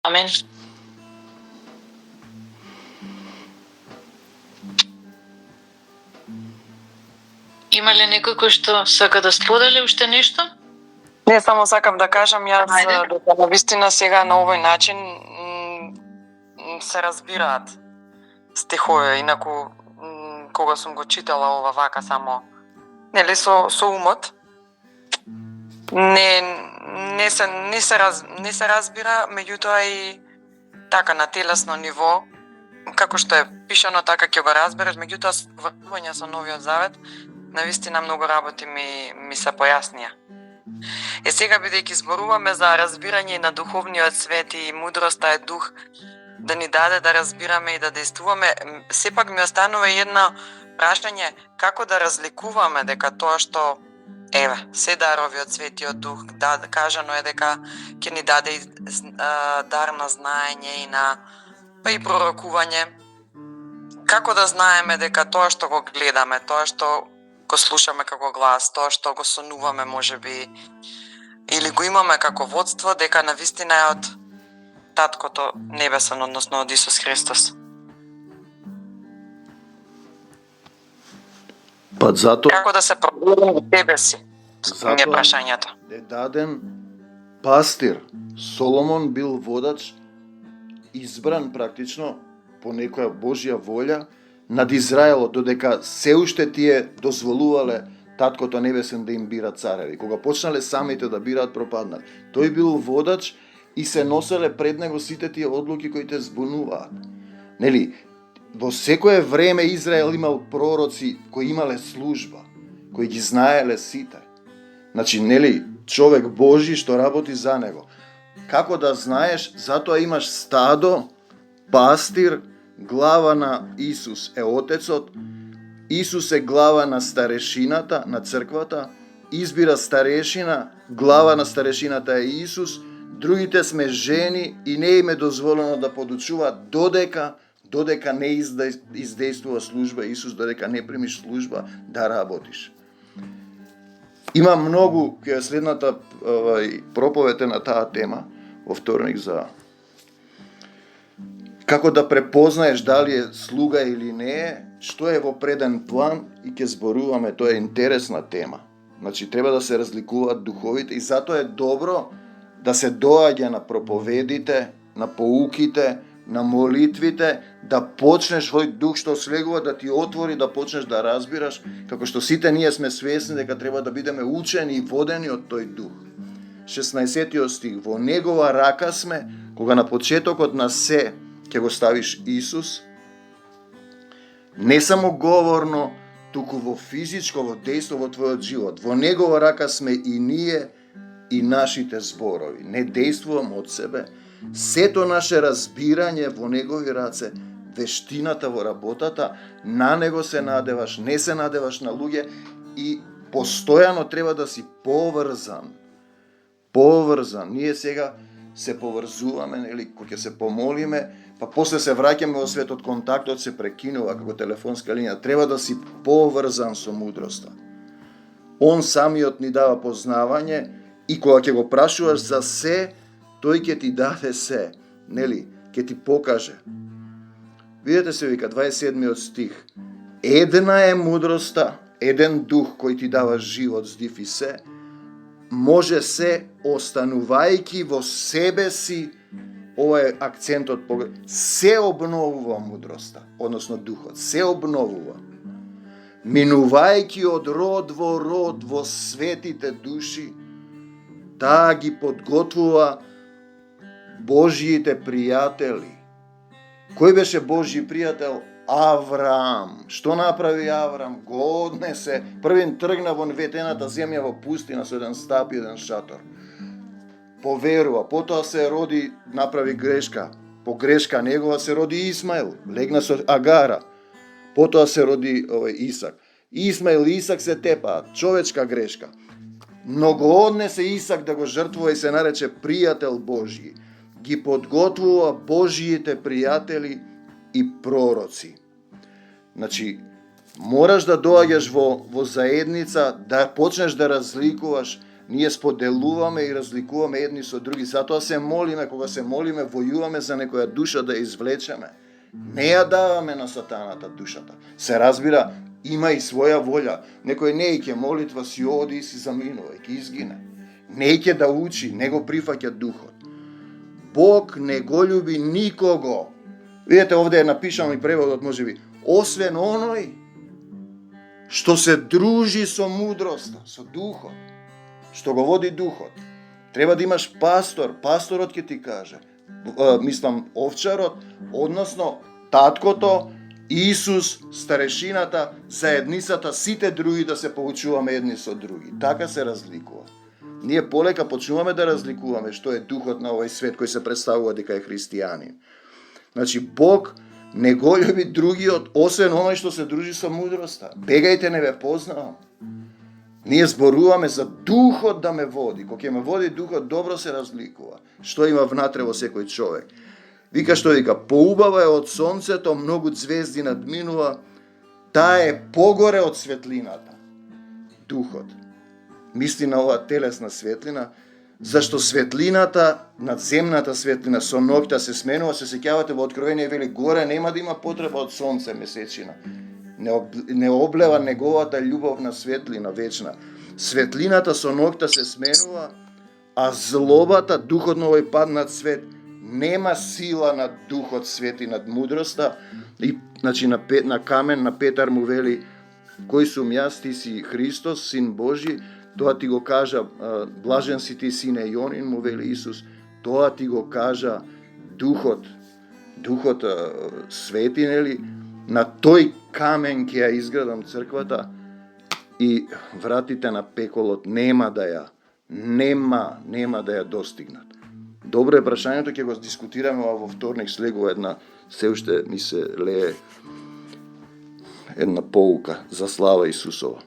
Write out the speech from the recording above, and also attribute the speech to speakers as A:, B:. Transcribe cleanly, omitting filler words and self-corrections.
A: Амен. Има ли некој кој што сака да сподели уште нешто?
B: Не, само сакам да кажам јас
A: Ајде.
B: дека навистина сега на овој начин се разбираат стихове, инаку кога сум го читала ова вака само нели со умот не се разбира, меѓутоа и така на телесно ниво како што е пишано така ќе го разбереш, меѓутоа врвање со Новиот Завет навистина многу работи ми се појаснија. Сега бидејќи зборуваме за разбирање на духовниот свет и мудроста е дух да ни даде да разбираме и да действуваме, сепак ми останува едно прашање како да разликуваме дека тоа што се дарови од Светиот Дух, кажано е дека ќе ни даде дар на знаење и на па и пророкување. Како да знаеме дека тоа што го гледаме, тоа што го слушаме како глас, тоа што го сонуваме можеби или го имаме како водство, дека навистина е од Таткото Небесен, односно од Исус Христос.
C: Па затоа
B: Како да се проверим во себе си? Не прашањето.
C: Е даден пастир. Соломон бил водач, избран практично по некоја Божја волја над Израелот, додека се уште тие дозволувале Таткото Небесен да им бира цареви. Кога почнале самите да бираат, пропаднале. Тој бил водач и се носеле пред него сите тие одлуки кои те збунуваат. Нели, во секое време Израел имал пророци кои имале служба, кои ги знаеле сите. Значи, нели, човек Божи што работи за него. Како да знаеш, затоа имаш стадо, пастир, глава на Исус е Отецот, Исус е глава на старешината, на црквата, избира старешина, глава на старешината е Исус, другите сме жени и не им е дозволено да подучуваат додека не издействува служба Исус, додека не примиш служба да работиш. Има многу, која е следната проповед на таа тема, во вторник, за како да препознаеш дали е слуга или не е, што е во преден план и ќе зборуваме, тоа е интересна тема. Значи, треба да се разликуваат духовите и затоа е добро да се доаѓа на проповедите, на поуките, на молитвите, да почнеш во дух што слегува, да ти отвори, да почнеш да разбираш, како што сите ние сме свесни дека треба да бидеме учени и водени од тој дух. 16 стих, во негова рака сме, кога на почетокот на се ќе го ставиш Исус, не само говорно, туку во физичко, во дејство во твојот живот. Во негова рака сме и ние и нашите зборови. Не действувам од себе, сето наше разбирање во негови раце, вештината во работата, на него се надеваш, не се надеваш на луѓе и постојано треба да си поврзан. Поврзан. Ние сега се поврзуваме, нели, кога ќе се помолиме, па после се враќаме во светот, контактот се прекинува како телефонска линија. Треба да си поврзан со мудроста. Он самиот ни дава познавање и кога ќе го прашуваш за се, тој ќе ти даде се, нели, ќе ти покаже. Видете се, вика 27 стих. Една е мудроста, еден дух кој ти дава живот, здив и се, може се останувајќи во себе си, ова е акцентот, се обновува мудроста, односно духот, се обновува. Минувајќи од род во светите души, таа ги подготвува Божиите пријатели. Кој беше Божи пријател? Авраам. Што направи Авраам? Го однесе. Првин тргна во ветената земја во пустина со еден стап и еден шатор. Поверува. Потоа се роди, направи грешка. По грешка негова се роди Исмаил. Легна со Агара. Потоа се роди Исак. Исмаил и Исак се тепаат. Човечка грешка. Но го однесе Исак да го жртвува и се нарече пријател Божји. Ги подготвува Божиите пријатели и пророци. Значи, мораш да доаѓаш во заедница, да почнеш да разликуваш Ние споделуваме и разликуваме едни со други. Затоа се молиме, кога се молиме, војуваме за некоја душа да ја извлечеме. Не ја даваме на сатаната душата. Се разбира, има и своја волја. Некој не ќе молитва, си оди и си заминува, ќе изгине. Не ќе да учи, не го прифаќа духот. Бог не го љуби никого. Видете, овде е напишано и преводот можеби. Освен оној што се дружи со мудроста, со духот, што го води духот. Треба да имаш пастор, пасторот ќе ти каже. Мислам, овчарот, односно таткото, Исус, старешината, заедницата, сите други да се поучуваме едни со други. Така се разликува. Ние полека почнуваме да разликуваме што е духот на овој свет кој се представува дека е христијанин. Значи, Бог не го љуби другиот, освен оној што се дружи со мудроста. Бегајте, не ве познавам. Ние зборуваме за духот да ме води. Кога ќе ме води духот, добро се разликува. Што има внатре во секој човек. Вика што вика, поубава е од сонцето, многу звезди надминува, таа е погоре од светлината. Духот. Мисли на оваа телесна светлина, зашто светлината, надземната светлина со ноќта се сменува, се сеќавате во Откровение вели, горе нема да има потреба од сонце месечина. Не облева неговата љубовна светлина вечна. Светлината со ноќта се сменува, а злобата, духот на овој паднат свет, нема сила над духот свети, над мудроста. И значи на Камен, на Петар му вели, кој сум јас, ти си Христос, син Божи. Тоа ти го кажа, блажен си ти, сине Јонин, му вели Исус. Тоа ти го кажа духот свети, нели? На тој камен ќе ја изградам црквата и вратите на пеколот нема да ја достигнат. Добро е прашањето, ќе го дискутираме во вторник, слегува една, се уште ми се лее една поука за слава Исусова.